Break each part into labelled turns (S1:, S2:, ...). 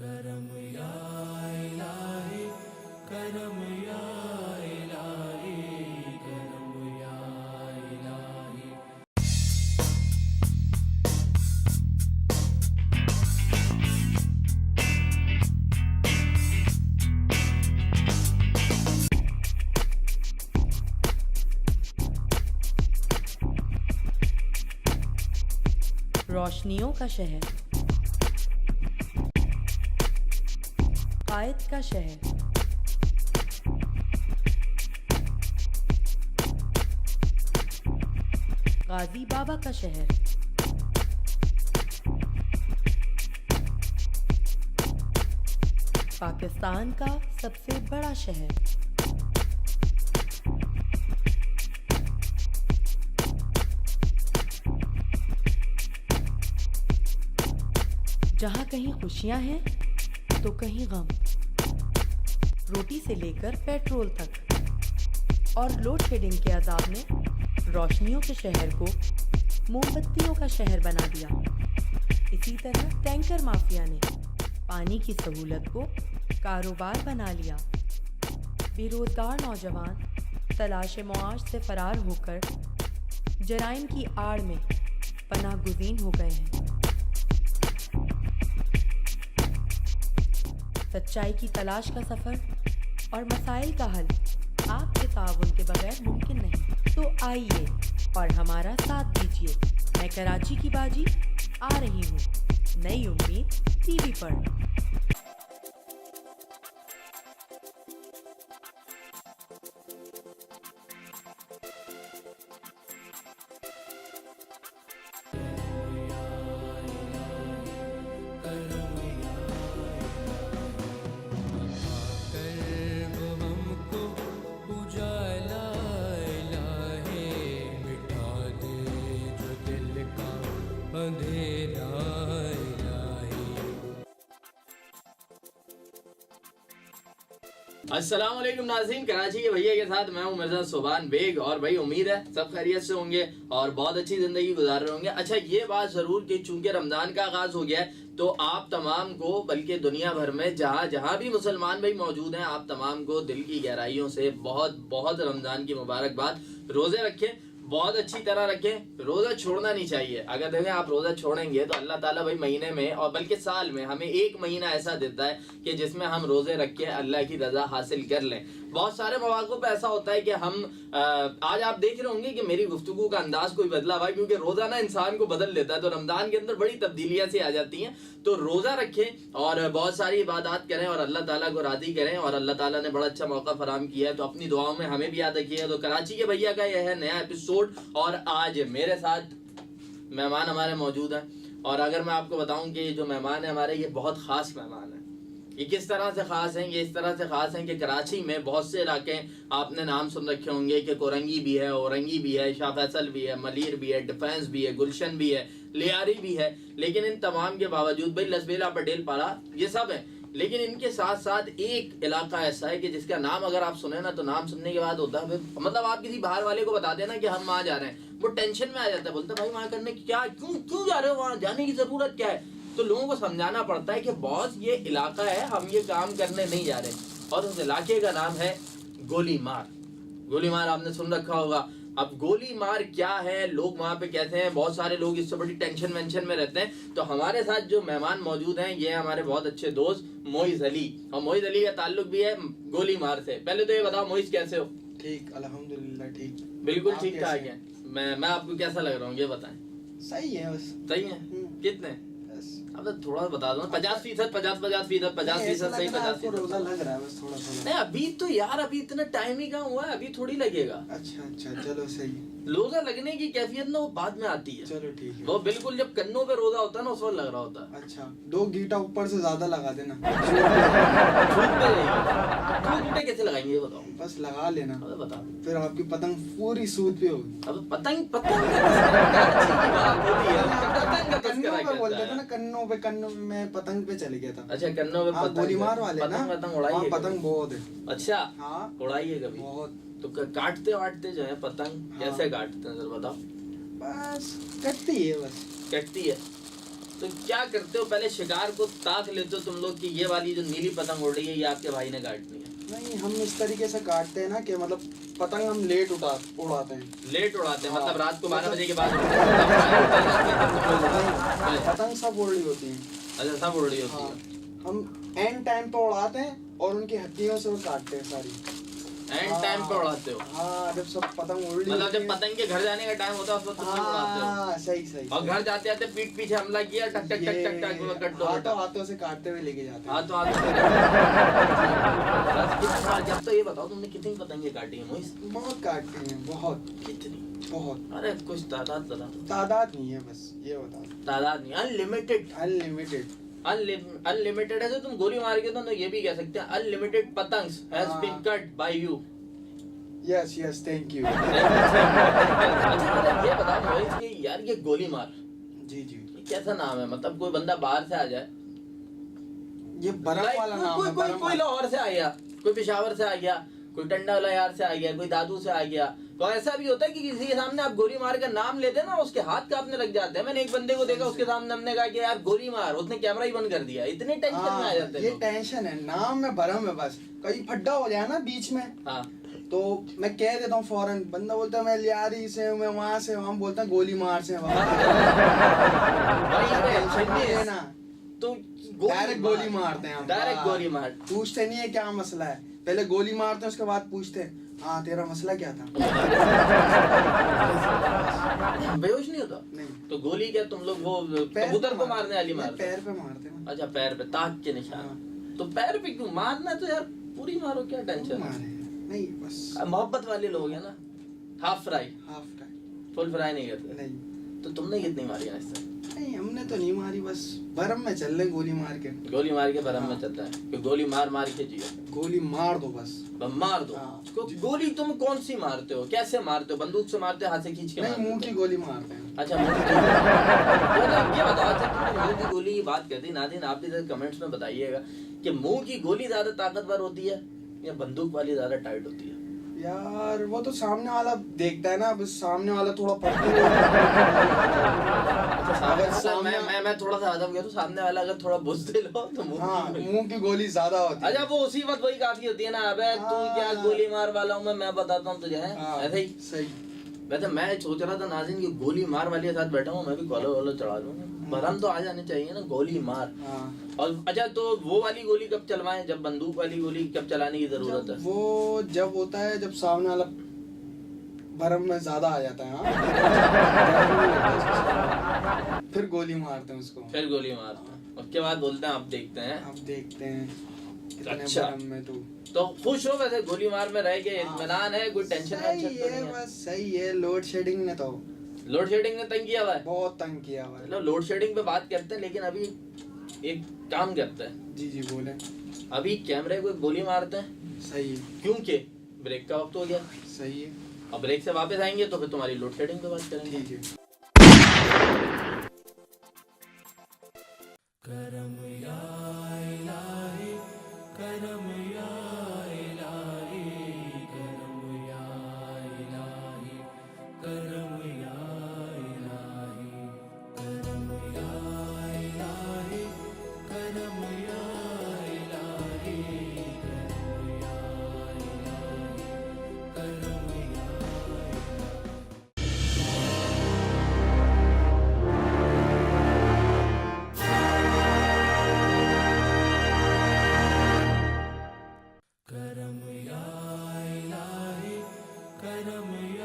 S1: करम या इलाही, करम या इलाही, करम या इलाही।
S2: रोशनियों का शहर, कायद का शहर, गाजी बाबा का शहर, पाकिस्तान का सबसे बड़ा शहर, जहाँ कहीं खुशियाँ हैं तो कहीं गम, रोटी से लेकर पेट्रोल तक, और लोड शेडिंग के अजाब ने रोशनियों के शहर को मोमबत्तियों का शहर बना दिया। इसी तरह टैंकर माफिया ने पानी की सहूलत को कारोबार बना लिया। बेरोजगार नौजवान तलाश मुआश से फरार होकर जराइम की आड़ में पनाह गुज़ीन हो गए हैं। सच्चाई की तलाश का सफ़र और मसाइल का हल आपके ताउन के बगैर मुमकिन नहीं। तो आइए और हमारा साथ दीजिए। मैं कराची की बाजी आ रही हूँ, नई उम्मीद टीवी पर।
S3: अस्सलाम वालेकुम नाज़रीन, कराची के भैया के साथ मैं हूं मिर्जा सुभान बेग। और भाई उम्मीद है सब खैरियत से होंगे और बहुत अच्छी जिंदगी गुजार रहे होंगे। अच्छा, ये बात जरूर कि चूंकि रमजान का आगाज हो गया है तो आप तमाम को, बल्कि दुनिया भर में जहां जहां भी मुसलमान भाई मौजूद हैं, आप तमाम को दिल की गहराइयों से बहुत बहुत रमजान की मुबारकबाद। रोजे रखें, बहुत अच्छी तरह रखें, रोजा छोड़ना नहीं चाहिए। अगर देखें आप रोजा छोड़ेंगे तो अल्लाह ताला भाई महीने में और बल्कि साल में हमें एक महीना ऐसा देता है कि जिसमें हम रोजे रख के अल्लाह की रजा हासिल कर लें। बहुत सारे मौक़ों पे ऐसा होता है कि हम आज आप देख रहे होंगे कि मेरी गुफ्तगू का अंदाज कोई बदला हुआ है, क्योंकि रोजा ना इंसान को बदल देता है। तो रमजान के अंदर बड़ी तब्दीलियां सी आ जाती हैं। तो रोजा रखें और बहुत सारी इबादत करें और अल्लाह ताला को राजी करें। और अल्लाह ताला ने बड़ा अच्छा मौका फराम किया है, तो अपनी दुआओं में हमें भी याद रखिएगा। तो कराची के भैया का यह है नया एपिसोड और आज मेरे साथ मेहमान हमारे मौजूद हैं। और अगर मैं आपको बताऊं कि जो मेहमान है हमारे, ये बहुत खास मेहमान है। ये किस तरह से खास हैं? ये इस तरह से खास हैं कि कराची में बहुत से इलाके आपने नाम सुन रखे होंगे कि कोरंगी भी है, औरंगी भी है, शाह फैसल भी है, मलीर भी है, डिफेंस भी है, गुलशन भी है, लियारी भी है। लेकिन इन तमाम के बावजूद भाई लसबेला, पटेल पारा, ये सब है। लेकिन इनके साथ साथ एक इलाका ऐसा है कि जिसका नाम अगर आप सुने ना, तो नाम सुनने के बाद होता है, मतलब आप किसी बाहर वाले को बता देना कि हम वहाँ जा रहे हैं, वो टेंशन में आ जाता है। बोलता है भाई वहाँ करने की क्या, क्यों जा रहे हो, वहाँ जाने की जरूरत क्या है? तो लोगों को समझाना पड़ता है कि बॉस ये इलाका है, हम ये काम करने नहीं जा रहे। और उस इलाके का नाम है गोलीमार। गोलीमार आपने सुन रखा होगा। अब गोलीमार क्या है, लोग वहां पे कहते हैं, बहुत सारे लोग इससे बड़ी टेंशन वेंशन में रहते हैं। तो हमारे साथ जो मेहमान मौजूद हैं ये हमारे बहुत अच्छे दोस्त मोइज अली। और मोइज अली का ताल्लुक भी है गोलीमार से। पहले तो ये बताओ मोइज कैसे हो?
S4: ठीक, अल्हम्दुलिल्लाह ठीक,
S3: बिल्कुल ठीक ठाक है। मैं आपको कैसा लग रहा हूँ ये बताएं।
S4: सही है बस।
S3: सही है? कितने? अब तो थोड़ा बता दो ना, 50%, 50% 50% सही, 50%।
S4: रोजा लग रहा है बस थोड़ा थोड़ा।
S3: नहीं अभी तो यार, अभी इतना टाइम ही कहाँ हुआ है, अभी थोड़ी लगेगा।
S4: अच्छा चलो सही है।
S3: रोजा लगने की कैफियत ना वो बाद में आती है।
S4: चलो ठीक है।
S3: वो बिल्कुल जब कन्नों पे रोजा होता है ना, उस वक्त लग रहा होता है।
S4: अच्छा, 2 गीटा ऊपर से ज्यादा लगा देना।
S3: सूद पे कैसे लगाएंगे ये बताओ?
S4: बस लगा लेना,
S3: अबे बता।
S4: फिर आपकी पतंग पूरी सूद पे होगी।
S3: अब पतंग पतंग
S4: कन्नों पे बोलते थे ना, कन्नों पे मैं पतंग पे चले गया था।
S3: अच्छा, कन्नों पे पतंग।
S4: गोलीमार वाले ना,
S3: पतंग उड़ाइए।
S4: पतंग बहुत है।
S3: अच्छा,
S4: हाँ
S3: उड़ाइए कभी।
S4: बहुत।
S3: तो काटते वाटते जो है पतंग, कैसे काटते हैं जरा बताओ?
S4: बस कटती है, बस
S3: कटती है। तो क्या करते हो, पहले शिकार को ताक लेते हो तुम लोग कि ये वाली जो नीली पतंग उड़ रही है ये आपके भाई ने काटनी है?
S4: नहीं, हम इस तरीके से काटते हैं ना कि मतलब पतंग हम लेट उड़ाते हैं।
S3: लेट उड़ाते हैं, मतलब रात को 12 बजे के बाद
S4: पतंग सब उड़ रही होती है।
S3: अच्छा, सब उड़ रही होती
S4: हाँ,
S3: है।
S4: हम एंड टाइम पे उड़ाते हैं और उनकी हड्डियों से वो काटते हैं सारी।
S3: एंड टाइम पे उड़ाते हो?
S4: हाँ, जब सब पतंग उड़ रही
S3: मतलब जब पतंग के घर जाने का टाइम होता है उस वक्त तुम लोग उड़ाते हो?
S4: हाँ, सही।
S3: और घर जाते आते पीठ पीछे हमला किया, टक टक टक टक टक कट दो,
S4: हाथों से काटते हुए लेके जाते हैं।
S3: हाथों जब तो ये बताओ तुमने कितनी पतंगे काटी है मोइस?
S4: बहुत काटते हैं, बहुत।
S3: कितनी?
S4: बहुत।
S3: अरे कुछ तादाद बता दो।
S4: तादाद नहीं है, बस ये बता दो।
S3: तादाद नहीं, अनलिमिटेड। अनलिमिटेड है तो तुम गोली मार के तो ये भी कह सकते हैं अनलिमिटेड पतंग्स has been cut by you.
S4: Yes, thank you.
S3: अच्छा, ये बताओ मोइस कि यार ये गोली मार,
S4: जी
S3: ये कैसा नाम है? मतलब कोई बंदा बाहर से आ जाए,
S4: ये बर्फ वाला नाम है।
S3: कोई लाहौर से आ गया, कोई पेशावर से आ गया, कोई टंडा वाला यार से आ गया, कोई दादू से आ गया, तो ऐसा भी होता है कि किसी के सामने आप गोली मार कर नाम लेते ना उसके हाथ कांपने लग जाते हैं। मैंने एक बंदे को देखा, उसके सामने हमने कहा कि यार गोली मार, उसने कैमरा ही बंद कर दिया। इतने टेंशन में आ जाते हैं।
S4: ये टेंशन है, नाम में भरम है बस। कहीं फड्डा हो जाए ना बीच में,
S3: हाँ,
S4: तो मैं कह देता हूँ फौरन, बंदा बोलता है मैं लियारी से हूँ, मैं वहाँ से हूँ, हम बोलते हैं गोली मार से ना,
S3: तो
S4: डायरेक्ट गोली मारते हैं हम।
S3: डायरेक्ट गोली मार,
S4: पूछते नहीं है क्या मसला है, पहले गोली मारते हैं उसके बाद पूछते हैं हाँ तेरा मसला क्या था।
S3: बेहोश नहीं होता?
S4: नहीं।
S3: तो गोली क्या तुम लोग वो कबूतर को मारने वाली मारते?
S4: पैर पे मारते हैं।
S3: अच्छा, पैर पे, ताक के निशान। तो पैर पे क्यों मारना? तो यार पूरी मारो, क्या टेंशन है?
S4: नहीं बस
S3: मोहब्बत वाले लोग हैं ना। हाफ फ्राई, फुल फ्राई नहीं करते।
S4: नहीं।
S3: तो तुमने कितनी मारी है इससे?
S4: नहीं, हमने तो नहीं मारी, बस भरम में चल रहे गोली मार के।
S3: गोली मार के भरम में चलता है कि गोली मार मार के जियो।
S4: गोली मार दो बस
S3: मार दो। गोली तुम कौन सी मारते हो? कैसे मारते हो? बंदूक से मारते हो, हाथ से खींच के?
S4: नहीं, मुंह की गोली मारते हैं।
S3: अच्छा, मुंह की। ये बताओ, अच्छा तुमने मुंह की गोली की बात कर दी, नाज़रीन आप भी कमेंट्स में बताइएगा कि मुंह की गोली ज्यादा ताकतवर होती है या बंदूक वाली ज्यादा टाइट होती है?
S4: यार वो तो सामने वाला देखता है ना, बस सामने वाला थोड़ा
S3: मैं थोड़ा सा अदब गया तो सामने वाला अगर थोड़ा बुज़दिल हो तो
S4: मुंह की गोली ज्यादा होती है।
S3: अच्छा, वो उसी वक्त वही काफी होती है ना, अबे तू क्या गोली मार वाला हूँ मैं बताता हूँ तुझे, है ऐसे ही।
S4: सही।
S3: वैसे मैं सोच रहा था नाज़रीन की गोली मार वाले के साथ बैठा हूँ, मैं भी कॉलर वॉलर चढ़ा दूंगा। भरम तो आ जाने चाहिए ना, गोली मार। और अच्छा, तो वो वाली गोली कब चलवाएं, जब बंदूक वाली गोली कब चलाने की जरूरत है?
S4: वो जब होता है जब सामने वाला भरम में ज्यादा आ जाता है। फिर गोली मारते हैं उसको।
S3: फिर गोली मारते हैं, उसके बाद बोलते हैं अब देखते हैं।
S4: अच्छा, में
S3: तो खुश हो वैसे गोली मार में रह के? इत्मीनान है, कोई टेंशन
S4: नहीं है? बस सही है। लोड शेडिंग ने तंग
S3: किया हुआ है,
S4: बहुत तंग किया हुआ है।
S3: चलो लोड शेडिंग पे बात करते हैं, लेकिन अभी एक काम करते हैं।
S4: जी बोले।
S3: अभी कैमरे को गोली मारते हैं।
S4: सही है,
S3: क्योंकि ब्रेक का वक्त हो गया।
S4: सही है।
S3: अब ब्रेक से वापस आएंगे तो फिर तुम्हारी लोड शेडिंग पे बात करेंगे।
S4: ठीक है।
S1: करम या इलाही, करम या इलाही, करम या इलाही, करम या इलाही, करम या इलाही, करम या इलाही, करम या इलाही, करम या करम या इलाही, करम या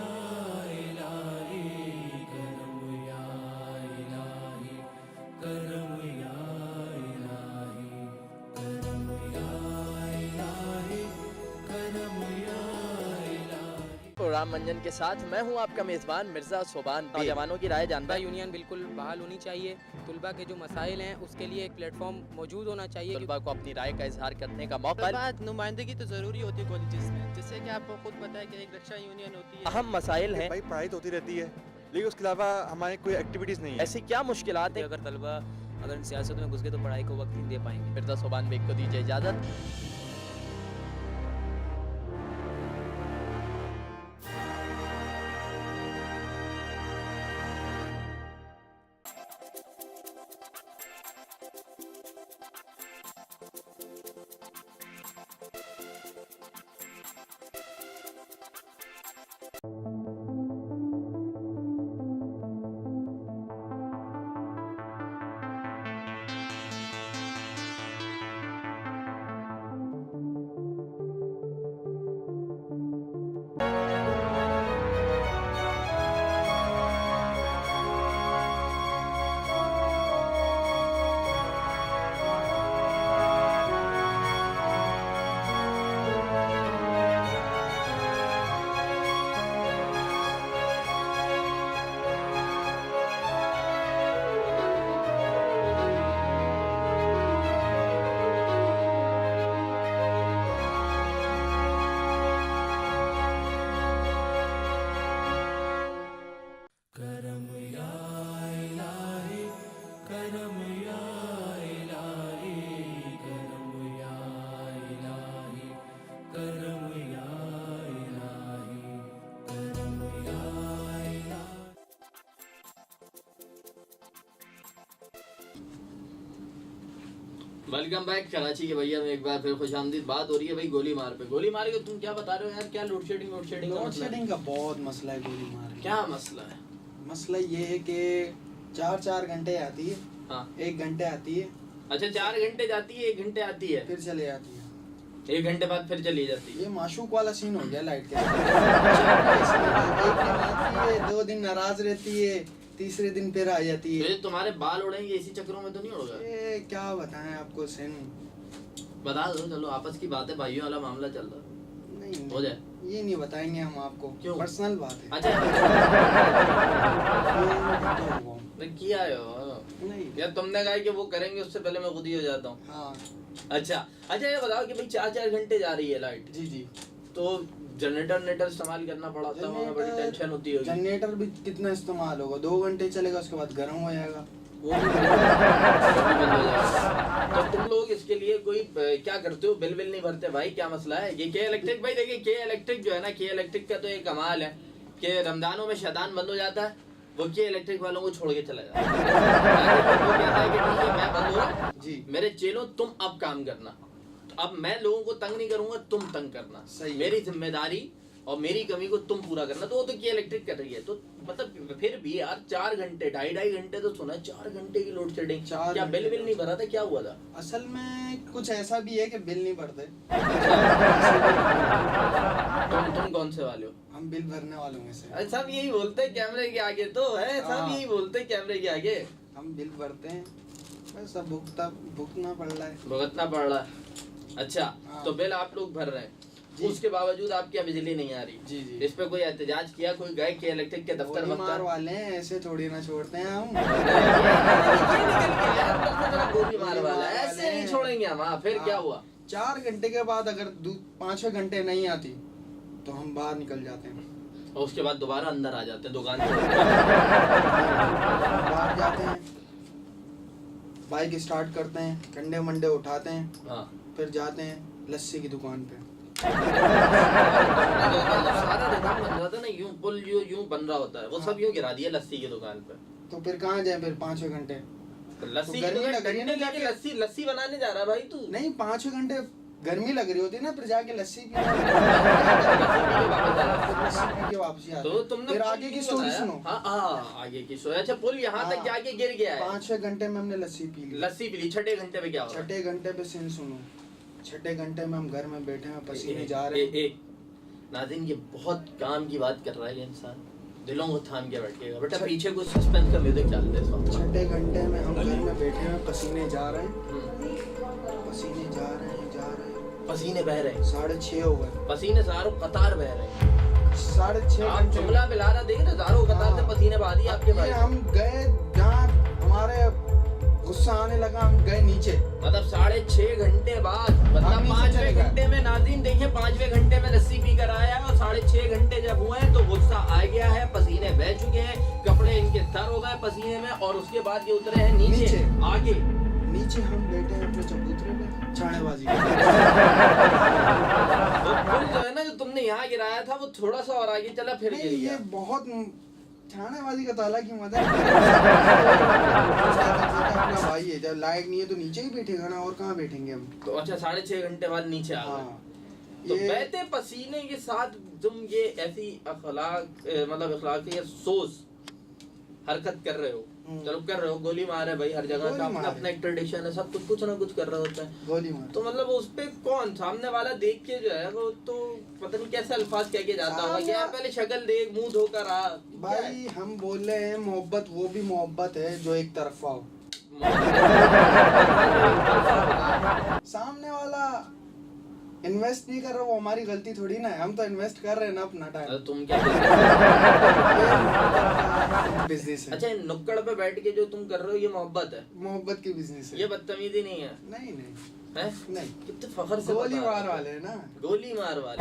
S1: इलाही, करम या इलाही, करम या इलाही, करम या इलाही, करम या इलाही।
S3: प्रोग्राम मंजन के साथ मैं हूं आपका मेजबान मिर्जा सोबान। नौजवानों की राय जानता
S5: तुलबा यूनियन बिल्कुल बहाल होनी चाहिए। तुलबा के जो मसाइल हैं उसके लिए एक प्लेटफॉर्म मौजूद होना चाहिए।
S3: तुलबा को अपनी राय का इजहार करने का मौका।
S6: नुमाइंदगी तो ज़रूरी होती है कॉलेजेस में, जिससे कि आपको खुद पता है कि एक रक्षा यूनियन होती है।
S3: अहम मसाइल हैं।
S7: भाई पढ़ाई तो होती रहती है, लेकिन उसके अलावा हमारे कोई एक्टिविटीज़ नहीं है।
S3: ऐसी क्या मुश्किलात हैं?
S5: अगर तलबा अगर सियासत में घुस गए तो पढ़ाई को वक्त नहीं दे पाएंगे।
S3: मिर्जा सोबान बेग को दीजिए इजाजत।
S1: करम या इलाही करम या इलाही करम या इलाही करम या इलाही करम या इलाही।
S3: वेलकम बैक कराची के भैया में एक बार फिर खुशामदीद। बात हो रही है भाई गोलीमार पे। गोलीमार के तुम क्या बता रहे हो यार? क्या लोड शेडिंग का
S4: लोड
S3: मतलब है?
S4: शेडिंग का बहुत मसला है गोली मार के।
S3: क्या मसला है?
S4: मसला ये है कि 4-4 घंटे आती है,
S3: हाँ
S4: 1 घंटे आती है,
S3: अच्छा 4 घंटे जाती है, 1 घंटे आती है,
S4: फिर चले जाती है।
S3: 1 घंटे बाद फिर चली जाती है।
S4: ये माशूक वाला सीन हो गया लाइट के साथ। 1 दिन आती है, 2 दिन नाराज रहती है, तीसरे दिन फिर आ जाती
S3: तो
S4: है।
S3: ये तुम्हारे बाल उड़ेंगे इसी चक्करों में तो नहीं उड़ गए?
S4: ये क्या बताएं आपको सीन।
S3: बता दो, चलो आपस की बात है, भाइयों वाला मामला चल रहा है,
S4: नहीं
S3: हो जाए।
S4: ये नहीं बताएंगे हम आपको,
S3: क्यों?
S4: पर्सनल बात है।
S3: अच्छा
S4: ये नहीं
S3: किया है हो
S4: नहीं
S3: यार, तुमने कहा कि वो करेंगे उससे पहले मैं खुद ही हो जाता हूँ।
S4: हाँ
S3: अच्छा ये बताओ कि भाई 4-4 घंटे जा रही है लाइट,
S4: जी जी।
S3: तो जनरेटर इस्तेमाल करना पड़ता है, बड़ी टेंशन होती होगी।
S4: जनरेटर भी कितना इस्तेमाल होगा? 2 घंटे चलेगा, उसके बाद गर्म हो जाएगा।
S3: वो भी बंद हो जाएगा। तो तुम लोग इसके लिए कोई क्या करते हो? बिल नहीं भरते भाई? क्या मसला है? ये के इलेक्ट्रिक भाई देखिए, के इलेक्ट्रिक जो है ना, के इलेक्ट्रिक का तो एक कमाल है कि रमजानों में शैतान बंद हो जाता है, वो के इलेक्ट्रिक वालों को छोड़ के चला जाता है। वो कहता है कि ठीक है मैं बंद हो रहा
S4: जी
S3: मेरे चेलों, तुम अब काम करना। तो अब मैं लोगों को तंग नहीं करूंगा, तुम तंग करना।
S4: सही है।
S3: मेरी जिम्मेदारी और मेरी कमी को तुम पूरा करना। तो वो तो की इलेक्ट्रिक कर रही है। तो मतलब फिर भी यार 4 घंटे 2.5 घंटे तो सुना, 4 घंटे की लोड शेडिंग।
S4: 4
S3: क्या
S4: घंटे
S3: बिल नहीं भरा था? क्या हुआ था?
S4: असल में कुछ ऐसा भी है कि बिल नहीं भरते।
S3: तुम कौन से वाले हो?
S4: हम बिल भरने वालों में से।
S3: अरे सब यही बोलते हैं कैमरे के आगे, तो है सब
S4: हाँ।
S3: यही बोलते हैं कैमरे के आगे।
S4: हम बिल भरते हैं, बस अब भुगतना पड़ रहा है।
S3: भुगतना पड़ रहा है। अच्छा
S4: हाँ।
S3: तो बिल आप लोग भर रहे हैं,
S4: जी।
S3: उसके बावजूद आपकी यहाँ बिजली नहीं आ रही।
S4: जी जी।
S3: इस पे कोई एहतजाज किया? कोई गए के इलेक्ट्रिक के दफ्तर
S4: गोलीमार वाले हैं, ऐसे थोड़ी ना छोड़ते हैं हम।
S3: गोलीमार वाला ऐसे नहीं छोड़ेंगे हम। हाँ फिर क्या हुआ?
S4: 4 घंटे के बाद अगर 5-6 घंटे नहीं आती तो हम बाहर निकल जाते हैं।
S3: और उसके बाद दोबारा अंदर आ जाते हैं दुकान से।
S4: बाहर जाते हैं, बाइक स्टार्ट करते हैं, कंडे मंडे उठाते हैं,
S3: हाँ
S4: फिर जाते हैं लस्सी की दुकान पे।
S3: सारा निजाम बन रहा था ना, यूं पुल यूं बन रहा होता है, वो सब यूं गिरा दिया लस्सी की दुकान पे।
S4: तो फिर कहाँ जाए? फिर 5-6 घंटे
S3: लस्सी
S4: तो
S3: की
S4: गर्मी
S3: दुकान
S4: लग रही है ना
S3: ठंडी
S4: जाके।
S3: की लस्सी बनाने जा रहा है भाई तू?
S4: नहीं, 5-6 घंटे गर्मी लग रही होती है ना, फिर जाके लस्सी पी लस्सी पी के वापसी आते
S3: तो
S4: हैं।
S3: तुमने
S4: फिर
S3: पुल
S4: आगे की
S3: क्यों
S4: स्टोरी
S3: बताया?
S4: सुनो।
S3: हाँ आगे की स्टोरी। अच्छा पुल यहाँ तक
S4: हाँ।
S3: जाके गिर गया है।
S4: 5-6 घंटे में हमने लस्सी पी ली।
S3: लस्सी पी ली, 6 घंटे पे क्या हुआ?
S4: 6 घंटे पे सीन सुनो। 6 घंटे में हम घर में बैठे हैं, पसीने जा रहे हैं।
S3: नाज़रीन ये बहुत काम की बात कर रहा है ये इंसान, दिलों को थाम के बैठेगा। बेटा पीछे कुछ सस्पेंस का म्यूजिक चलते इस वक्त।
S4: 6 घंटे में हम घर में बैठे हैं, पसीने जा रहे हैं,
S3: हम्म,
S4: पसीने जा रहे हैं।
S3: पसीने बह रहे हैं,
S4: 6:30 हो गए।
S3: पसीने सारों कतार बह रहे हैं।
S4: 6:30
S3: आप
S4: घंटे
S3: जुमला मिला रहा देख रहे, सारों कतार से पसीने बहा दिए आपके भाई।
S4: हम गए जहाँ हमारे गुस्सा आने लगा, हम गए नीचे।
S3: मतलब 6.5 घंटे बाद, मतलब
S4: हम नीचे
S3: 5वें
S4: चले गए।
S3: घंटे में नाज़रीन देखिए, 5वें घंटे में लस्सी पी कर आया है और 6.5 घंटे जब हुए हैं तो गुस्सा आ गया है, पसीने बह चुके हैं, कपड़े इनके तर हो गए पसीने में, और उसके बाद ये उतरे हैं नीचे। आगे
S4: नीचे हम बैठे हैं अपने चबूतरे पे, छानेबाजी
S3: वो पुल जो है ना जो तुमने यहाँ गिराया था, वो थोड़ा सा और आगे चला फिर गिर
S4: नहीं,
S3: गया।
S4: ये बहुत छानेबाजी का ताला की मदद। अपना भाई है, जब लाइट नहीं है तो नीचे ही बैठेगा ना, और कहाँ बैठेंगे हम।
S3: तो अच्छा 6.5 घंटे बाद नीचे आ गए।
S4: हाँ,
S3: तो
S4: ये
S3: बहते पसीने के साथ तुम ये ऐसी मतलब अखलाकी सोच हरकत कर रहे हो, चलो कर रहे हो, गोली मार है भाई हर जगह
S4: गोली
S3: का अपना
S4: मार
S3: अपना एक ट्रेडिशन है, सब कुछ कुछ ना कुछ कर रहे होते हैं।
S4: गोली मार
S3: तो मतलब उस पे कौन सामने वाला देख के जो है वो तो पता नहीं कैसे अल्फाज कह के जाता होगा कि यार पहले शक्ल देख, मुंह धोकर आ।
S4: भाई हम बोल रहे हैं मोहब्बत वो भी मोहब्बत है जो एक तरफा हो। सामने वाला इन्वेस्ट नहीं कर रहा, वो हमारी गलती थोड़ी ना है, हम तो इन्वेस्ट कर रहे हैं ना अपना टाइम।
S3: तुम क्या
S4: बिजनेस है।
S3: अच्छा, इन नुक्कड़ पे बैठ के जो तुम कर रहे हो ये मोहब्बत है?
S4: मोहब्बत की बिजनेस है
S3: ये बदतमीजी नहीं है?
S4: नहीं नहीं
S3: है?
S4: नहीं,
S3: कितने फखर से
S4: गोली
S3: बता रहे
S4: मार
S3: हो।
S4: वाले है ना,
S3: गोली मार वाले।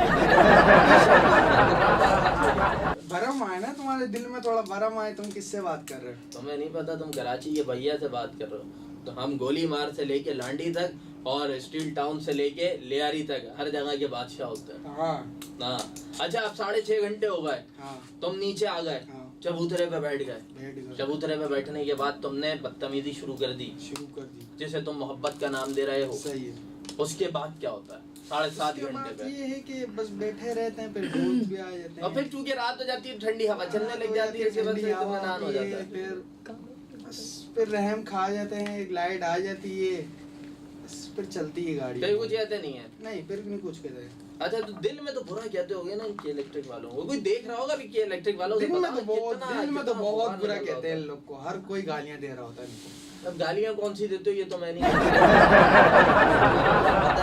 S4: भरम आए ना तुम्हारे दिल में, थोड़ा भरम आए, तुम किससे बात कर रहे हो?
S3: तुम्हें नहीं पता, तुम कराची के भैया से बात कर रहे हो। तो हम गोली मार से लेके लांडी तक और स्टील टाउन से लेके लियारी तक हर जगह के बादशाह होते हैं।
S4: हाँ
S3: अच्छा, अब 6.5 घंटे हो गए,
S4: हाँ
S3: तुम नीचे आ गए,
S4: हाँ,
S3: चबूतरे पे बैठ गए।
S4: बैठ गए।
S3: चबूतरे पे बैठने के बाद तुमने बदतमीजी शुरू कर दी,
S4: शुरू कर दी,
S3: जिसे तुम मोहब्बत का नाम दे रहे हो।
S4: सही है।
S3: उसके बाद क्या होता है 7.5
S4: उसके
S3: घंटे
S4: बाद
S3: पे?
S4: ये है कि बस बैठे रहते हैं, फिर दोस्त भी आ जाते हैं,
S3: और फिर चूंकि रात हो जाती है, ठंडी हवा चलने लग जाती है, इसके बाद
S4: ठंडी
S3: फिर
S4: हवा
S3: इत्मीनान हो
S4: आती
S3: जाता
S4: है,
S3: है।
S4: फिर रहम खा जाते हैं, एक लाइट आ जाती है, बस फिर चलती है गाड़ी।
S3: फिर कुछ कहते नहीं है?
S4: नहीं, फिर नहीं कुछ कहते हैं।
S3: अच्छा, तो दिल में तो बुरा कहते होगे ना कि इलेक्ट्रिक वालों को? कोई देख रहा होगा भी कि इलेक्ट्रिक वालों से
S4: दिल में
S3: पता
S4: तो
S3: है
S4: बहुत
S3: कितना-
S4: दिल में तो
S3: कितना
S4: बहुत
S3: बुरा
S4: बुरा
S3: निकल
S4: कहते हैं
S3: होता
S4: इन लोग को, हर कोई गालियां दे रहा होता है इनको।
S3: है। अब गालियां कौन सी देते हो ये तो मैं नहीं पता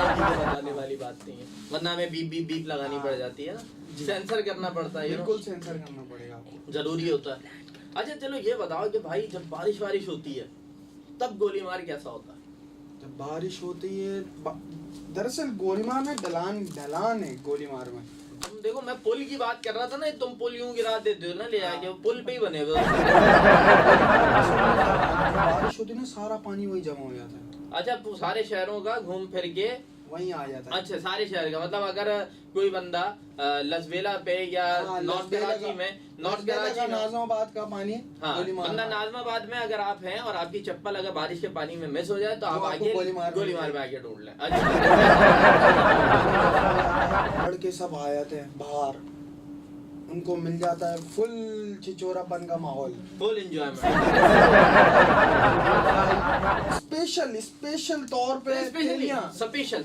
S3: है कि ये बताने वाली बात नहीं है, वरना हमें बीप बीप बीप लगानी पड़ जाती है ना, सेंसर करना पड़ता है,
S4: बिल्कुल सेंसर करना पड़ेगा आपको।
S3: जरूरी होता है। अच्छा चलो ये बताओ कि भाई जब बारिश वारिश होती है तब गोली मार कैसा होता है?
S4: जब बारिश होती है, दरअसल गोलीमार में ढलान है गोलीमार में।
S3: तुम देखो, मैं पुल की बात कर रहा था ना, तुम पुल यूं गिरा देते हो ना ले आके, वो पुल पे ही बने हुए।
S4: बारिश होती है ना, सारा पानी वही जमा हो जाता है,
S3: अच्छा, सारे शहरों का घूम फिर के
S4: वहीं आ जाता है।
S3: अच्छा, सारे शहर का मतलब अगर कोई बंदा लसबेला पे या
S4: हाँ,
S3: नॉर्थ कराची में, नॉर्थ कराची में,
S4: नाज़िमाबाद का पानी
S3: हाँ,
S4: गोलीमार
S3: बंदा
S4: में।
S3: नाज़िमाबाद में अगर आप हैं और आपकी चप्पल अगर बारिश के पानी में मिस हो जाए तो आप
S4: आपको
S3: आगे
S4: गोलीमार
S3: में आके ढूंढ लें।
S4: अच्छा, लड़के सब आ जाते हैं बाहर, उनको मिल जाता है फुल छिचोरापन का माहौल,
S3: फुल एंजॉयमेंट,
S4: स्पेशल तौर पे थैलियां, स्पेशल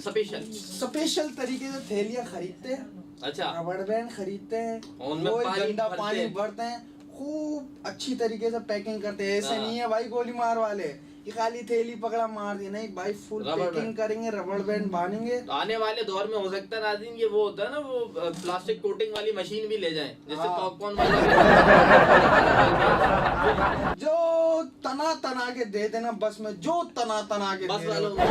S4: तरीके से थैलियां खरीदते हैं,
S3: अच्छा,
S4: रबड़ बैंड खरीदते हैं,
S3: उनमें
S4: कोई
S3: पानी
S4: गंदा
S3: भरते
S4: पानी
S3: हैं।
S4: भरते हैं, खूब अच्छी तरीके से पैकिंग करते हैं। ऐसे
S3: हाँ।
S4: नहीं है भाई गोली मार वाले कि खाली थैली पकड़ा मार दी, नहीं भाई, फुल
S3: रबड़
S4: पैकिंग
S3: बैंड।
S4: करेंगे, रबड़ बैंड बांधेंगे।
S3: तो आने वाले दौर में हो सकता है नाज़रीन ये वो होता है ना, वो प्लास्टिक कोटिंग वाली मशीन भी ले जाएं, जिससे
S4: हाँ।
S3: पॉपकॉर्न वाला भी
S4: जो तना के दे देना बस में, जो तना के
S3: बस
S4: दे रहे
S3: वालों
S4: होते हैं।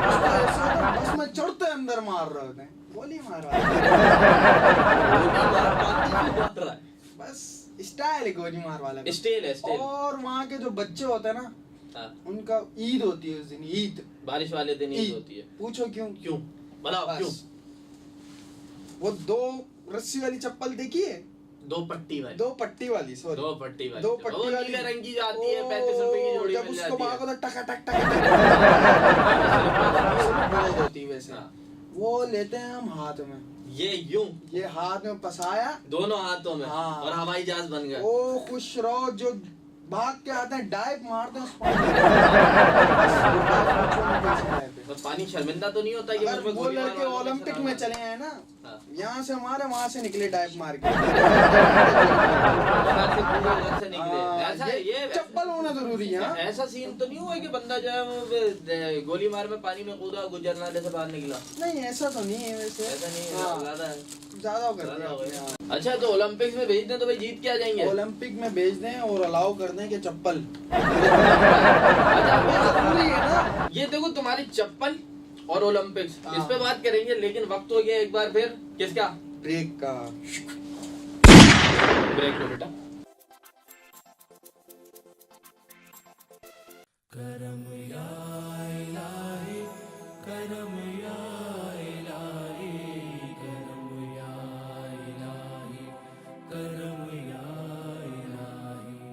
S4: उसको ऐसा होता है, बस में चढ़ते अंदर मार रहे होते हैं, गोली मार रहा है। बस स्टाइल है गोली मार वाला का।
S3: स्टेल है, स्टेल।
S4: और वहाँ के जो बच्चे होते हैं ना,
S3: हाँ,
S4: उनका ईद होती है उस दिन, ईद
S3: बारिश वाले दिन ईद होती है।
S4: पूछो क्यों?
S3: क्यों बताओ?
S4: बस।
S3: क्यों?
S4: वो 2 रस्सी वाली चप्पल देखी है,
S3: 2 पट्टी वाली,
S4: 2 पट्टी वाली, सॉरी,
S3: 2 पट्टी वाली,
S4: 2
S3: वो
S4: पट्टी वाली
S3: नीले रंग की जो आती है, 35 रुपए की जोड़ी
S4: जब
S3: मिल
S4: उसको
S3: जाती है।
S4: भागो तो टका टक टक बहुत होती है वैसे।
S3: हाँ।
S4: वो लेते हैं हम हाथ में,
S3: ये यूं
S4: ये हाथ में पसाया,
S3: दोनों हाथों में,
S4: हाँ।
S3: और हवाई जहाज बन गए।
S4: ओ खुश रहो, जो भाग के आते हैं डाइव मारते हैं उस पानी में।
S3: बस पानी शर्मिंदा तो नहीं होता कि
S4: अगर
S3: मुझ पे
S4: वो
S3: गोली मार
S4: लड़के
S3: वालों ने
S4: ओलंपिक
S3: चला
S4: में
S3: मारा।
S4: चले हैं ना,
S3: हाँ।
S4: यहाँ से हमारे वहाँ से निकले डाइव मार के।
S3: उधर से कूदे, उधर से निकले।
S4: हाँ,
S3: ऐसा ये
S4: चप्पल होना जरूरी है। हाँ?
S3: ऐसा सीन तो नहीं हुआ कि बंदा जो है वो गोली मार में पानी में कूदा, गुजर नाले से बाहर निकला?
S4: नहीं, ऐसा तो नहीं है वैसे,
S3: ऐसा नहीं है,
S4: हाँ,
S3: ज्यादा है।
S4: ज्यादा कर
S3: ज्यादा हो
S4: दिया
S3: गया।
S4: आपने।
S3: अच्छा, तो ओलंपिक्स में भेज दें तो भाई जीत के आ जाएंगे?
S4: ओलंपिक में भेज दें और अलाउ कर दें कि चप्पल
S3: अच्छा,
S4: जरूरी है ना।
S3: ये देखो तुम्हारी चप्पल और ओलंपिक्स,
S4: हाँ।
S3: इस पे बात करेंगे, लेकिन वक्त हो गया एक बार फिर किसका?
S4: ब्रेक का।
S3: ब्रेक लो बेटा।
S1: करम या इलाही, करम या इलाही, करम या इलाही, करम या इलाही।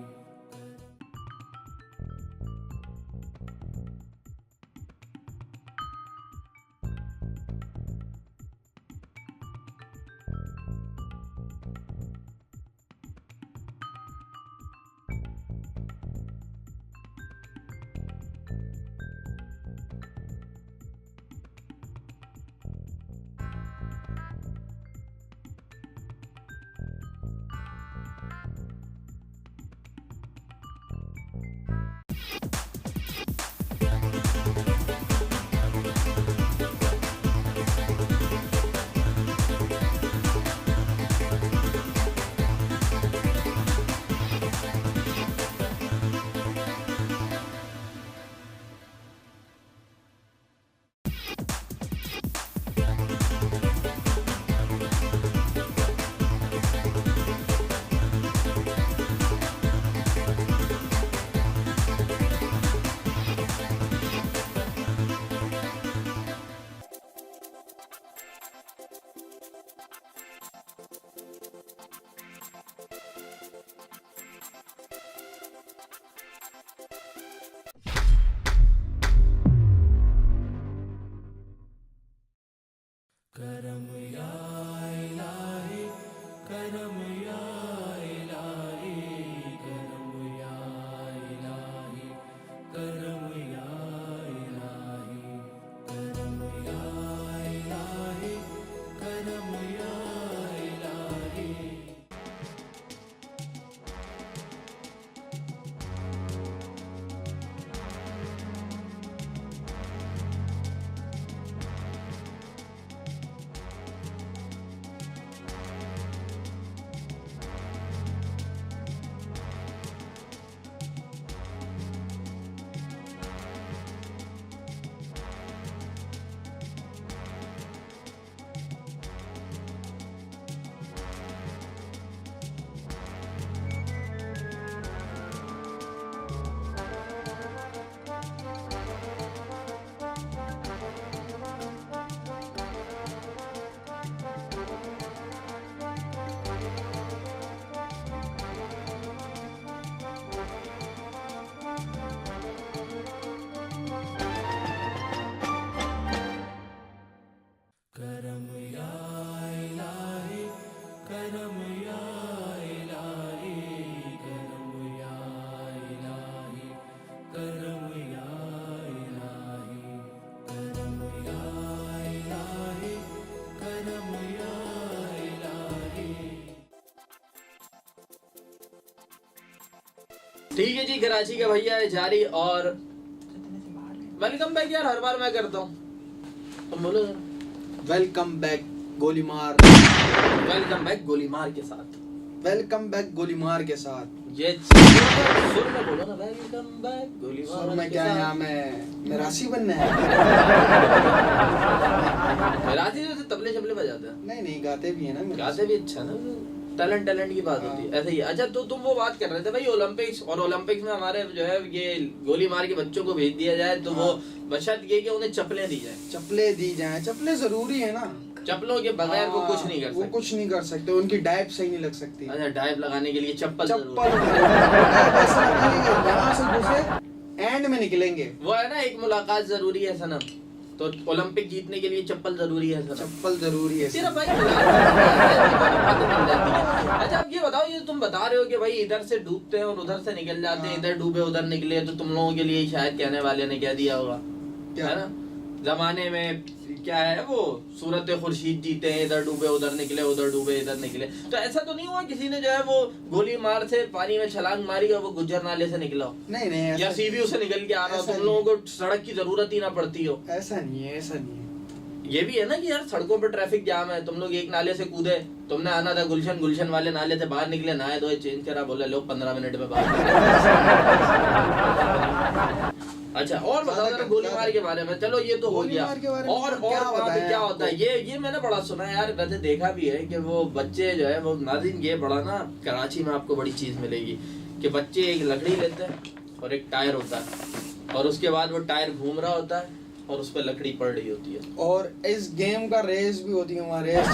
S3: ठीक है जी, कराची का भैया है जारी। और वेलकम बैक यार, हर बार मैं करता हूँ, तुम बोलो।
S4: Welcome back गोलीमार।
S3: वेलकम बैक गोलीमार के साथ।
S4: वेलकम बैक गोलीमार के साथ।
S3: ये सुर में बोलो ना, वेलकम बैक गोलीमार।
S4: सुर में क्या यहाँ में मेरासी बनना है?
S3: मेरासी जैसे तबले शबले बजाते हैं।
S4: नहीं गाते भी है ना मेरासी।
S3: गाते भी अच्छा ना, टैलेंट की बात होती है, ऐसे ही। अच्छा तो तुम वो बात कर रहे थे भाई ओलंपिक्स, और ओलंपिक्स में हमारे जो है ये गोली मार के बच्चों को भेज दिया जाए तो वो बशर्त ये कि उन्हें चप्पलें दी जाए।
S4: चप्पलें दी जाए, चप्पलें जरूरी है ना,
S3: चप्पलों के बगैर वो कुछ नहीं कर
S4: वो
S3: सकते।
S4: कुछ नहीं कर सकते, उनकी डाइप सही नहीं लग सकती।
S3: अच्छा, डाइव लगाने के लिए चप्पल
S4: चप्पल
S3: जरूरी
S4: ऐसा लगेगा यहाँ से घुसे एंड में निकलेंगे।
S3: वो है ना, एक मुलाकात जरूरी है सनम, तो ओलंपिक जीतने के लिए चप्पल जरूरी है सनम।
S4: चप्पल जरूरी है।
S3: तेरा भाई बातें मिल जाती है। अच्छा अब ये बताओ, ये तुम बता रहे हो कि भाई इधर से डूबते हैं और उधर से निकल जाते हैं, इधर डूबे उधर निकले, तो तुम लोगों के लिए शायद कहने वाले ने कह दिया होगा, है ना, जमाने में क्या है वो सूरत खुर्शीद जीते हैं, इधर डूबे उधर निकले, उधर डूबे इधर निकले। तो ऐसा तो नहीं हुआ किसी ने जो है वो गोली मार से पानी में छलांग मारी और वो गुज्जर नाले से निकला हो,
S4: नहीं
S3: या सीवीयू से निकल के आ रहा हो, तुम लोगों को सड़क की जरूरत ही ना पड़ती हो?
S4: ऐसा नहीं है, ऐसा नहीं है।
S3: ये भी है ना कि यार सड़कों पे ट्रैफिक जाम है, तुम लोग एक नाले से कूदे, तुमने आना था गुलशन वाले नाले से बाहर निकले, नहाए धोए चेंज करा, बोले लोग 15 मिनट में बाहर। अच्छा और बताओ जरा गोली मार के बारे में। चलो ये तो हो गया, और वहाँ पे क्या होता है ये मैंने बड़ा सुना है यार, वैसे देखा भी है कि वो बच्चे जो है वो नाज़रीन, ये बड़ा ना कराची में आपको बड़ी चीज मिलेगी कि बच्चे एक लकड़ी लेते हैं और एक टायर होता है, और उसके बाद वो टायर घूम रहा होता है और उस पर लकड़ी पड़ रही होती है,
S4: और इस गेम का रेस भी होती है, हमारे रेस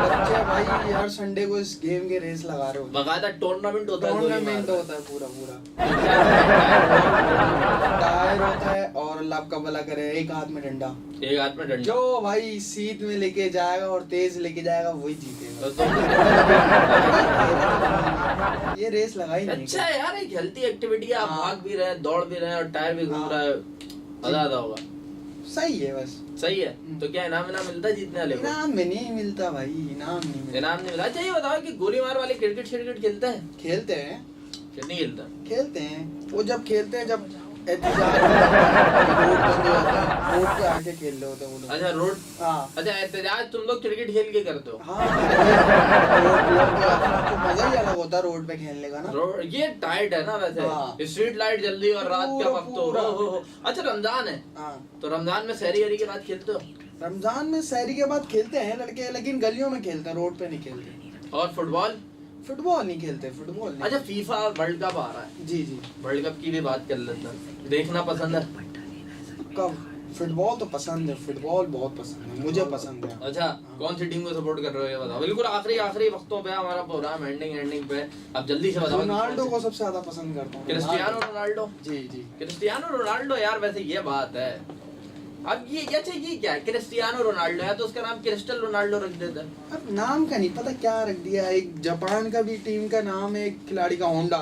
S4: बच्चे भाई हर संडे को इस गेम के रेस लगा रहे होते हैं।
S3: बकायदा टूर्नामेंट होता है,
S4: टूर्नामेंट होता है पूरा टायर होता है, और अल्लाह आपका भला करे एक हाथ में डंडा,
S3: एक हाथ में डंडा,
S4: जो भाई सीध में लेके जाएगा और तेज लेके जाएगा वही जीतेगा।
S3: तो
S4: ये रेस लगाई नहीं।
S3: अच्छा है यार, एक हेल्थी एक्टिविटी है, आप भाग भी रहे हैं, दौड़ भी रहे हैं, और टायर भी घूम रहा है, मजा आता होगा।
S4: सही है बस।
S3: सही है। तो क्या इनाम मिलता है जीतने वाले को?
S4: इनाम में नहीं मिलता भाई, इनाम नहीं मिलता।
S3: इनाम नहीं मिला। अच्छा ये बताओ कि गोली मार वाले क्रिकेट खेलते हैं?
S4: खेलते हैं।
S3: नहीं खेलता?
S4: खेलते हैं। वो जब खेलते हैं जब एहतजाज रोड बंद हो जाता है, रोड पे आके खेल रहे होते हैं वो लोग।
S3: अच्छा रोड,
S4: हाँ।
S3: अच्छा एहतजाज तुम लोग क्रिकेट खेल के करते हो?
S4: हाँ, आपको मजा ही अलग होता है रोड पे खेलने का ना।
S3: ये टाइट है ना वैसे।
S4: हाँ।
S3: स्ट्रीट लाइट जल्दी और रात का वक्त हो। अच्छा रमजान है, तो रमजान में सहरी के बाद खेलते हो?
S4: रमजान में सहरी के बाद खेलते हैं लड़के, लेकिन गलियों में खेलते हैं, रोड पे नहीं खेलते।
S3: और फुटबॉल?
S4: फुटबॉल नहीं खेलते, फुटबॉल नहीं।
S3: अच्छा फीफा वर्ल्ड कप आ रहा है।
S4: जी जी,
S3: वर्ल्ड कप की भी बात कर लेते हैं। देखना पसंद है?
S4: कब? फुटबॉल तो पसंद है, फुटबॉल बहुत पसंद है, मुझे पसंद है।
S3: अच्छा कौन सी टीम को सपोर्ट कर रहे हो ये बताओ। बिल्कुल आखिरी वक्तों पे हमारा प्रोग्राम एंडिंग पे, अब जल्दी से बताओ।
S4: रोनाल्डो को सबसे ज्यादा पसंद करता हूँ।
S3: Cristiano Ronaldo?
S4: जी जी,
S3: क्रिस्टियानो रोनाल्डो। यार वैसे ये बात है, अब ये अच्छा ये क्या है, क्रिस्टियानो रोनाल्डो है तो उसका नाम क्रिस्टल रोनाल्डो रख देता है।
S4: अब नाम का नहीं पता क्या रख दिया। एक जापान का भी टीम का नाम है, एक खिलाड़ी का होंडा।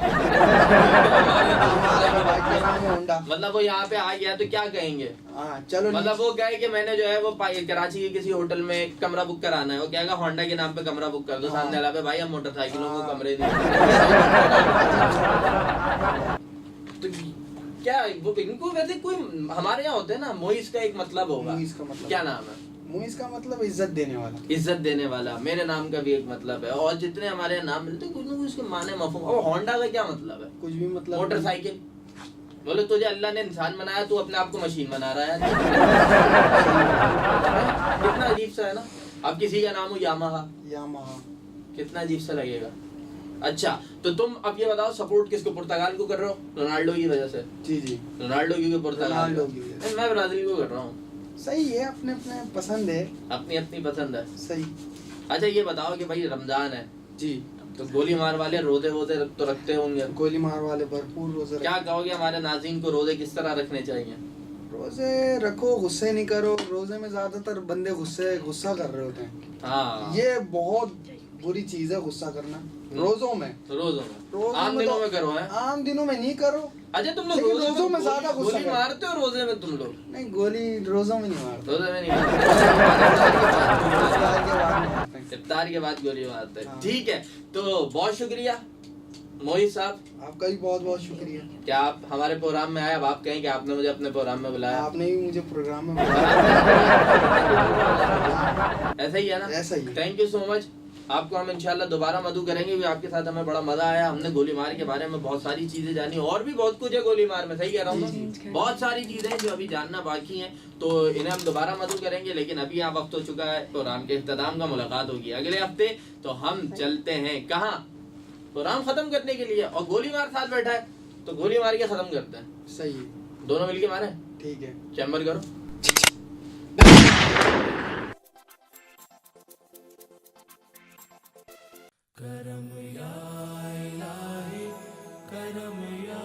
S4: होंडा।
S3: मतलब वो यहाँ पे आ गया तो क्या कहेंगे?
S4: हाँ चलो,
S3: मतलब वो कहे कि मैंने जो है वो कराची के किसी होटल में कमरा बुक कराना है, वो कहेगा होंडा के नाम पे कमरा बुक कर दो। सामने वाला पे भाई हम मोटरसाइकिलों को कमरे दें। तो क्या वो इनको वैसे कोई हमारे यहाँ होते हैं ना, मोइस का एक मतलब होगा।
S4: मोइस का मतलब
S3: क्या नाम है?
S4: मोइस का मतलब इज्जत देने वाला।
S3: इज्जत देने वाला। मेरे नाम का भी एक मतलब है, और जितने हमारे यहाँ नाम मिलते हैं कुछ ना कुछ उसके माने मफहूम। और होंडा का क्या मतलब है?
S4: कुछ भी मतलब।
S3: मोटरसाइकिल। बोले तुझे अल्लाह ने इंसान बनाया, तू अपने आप को मशीन बना रहा है। कितना अजीब सा है ना। अब किसी का नाम हो यामाहा, कितना अजीब सा लगेगा। अच्छा तो तुम अब ये बताओ सपोर्ट किसको, पुर्तगाल को कर रहे हो? रोनाल्डो की वजह से?
S4: जी जी,
S3: रोनाल्डो की पुर्तगाल। मैं ब्राजील को कर रहा हूँ।
S4: सही है, अपने अपने पसंद है,
S3: अपनी अपनी पसंद है।
S4: सही।
S3: अच्छा ये बताओ कि भाई रमजान है
S4: जी,
S3: तो गोली मार वाले रोजे वोजे तो रखते होंगे?
S4: गोली मार वाले भरपूर रोजे।
S3: क्या कहोगे हमारे नाज़रीन को, रोजे किस तरह रखने चाहिए?
S4: रोजे रखो, गुस्से नहीं करो। रोजे में ज्यादातर बंदे गुस्सा कर रहे होते हैं।
S3: हाँ
S4: ये बहुत बुरी चीज है गुस्सा करना रोजों में।
S3: आम दिनों में करो है?
S4: आम दिनों में नहीं करो।
S3: अच्छा तुम लोग
S4: रोजों में ज्यादा गुस्सा
S3: गोली मारते हो रोजे में तुम लोग?
S4: नहीं, गोली रोजों में नहीं मारते,
S3: रोजे में नहीं मारते। इफ्तार के बाद गोली मारते हैं। ठीक है तो बहुत शुक्रिया मोहित साहब,
S4: आपका भी बहुत बहुत शुक्रिया।
S3: क्या आप हमारे प्रोग्राम में आए? अब आप कहें कि आपने मुझे अपने प्रोग्राम में बुलाया।
S4: आपने भी मुझे प्रोग्राम में बुलाया।
S3: ऐसा ही है ना?
S4: ऐसा ही।
S3: Thank you so much. आपको हम इंशाल्लाह दोबारा मधु करेंगे, क्योंकि आपके साथ हमें बड़ा मजा आया। हमने गोली मार के बारे में बहुत सारी चीजें जानी, और भी बहुत कुछ है गोली मार में, सही कह रहा हूँ मैं? बहुत सारी चीजें हैं जो अभी जानना बाकी हैं, तो इन्हें हम दोबारा मधु करेंगे। लेकिन अभी यहाँ वक्त हो चुका है प्रोग्राम के इख्तिताम का। मुलाकात होगी अगले हफ्ते। तो हम चलते हैं कहाँ? प्रोग्राम खत्म करने के लिए, और गोली मार साथ बैठा है, तो गोली मार के खत्म करते हैं।
S4: सही है।
S3: दोनों मिलके मारे?
S4: ठीक है।
S3: चैम्बर करो।
S1: करम या इलाही, करम या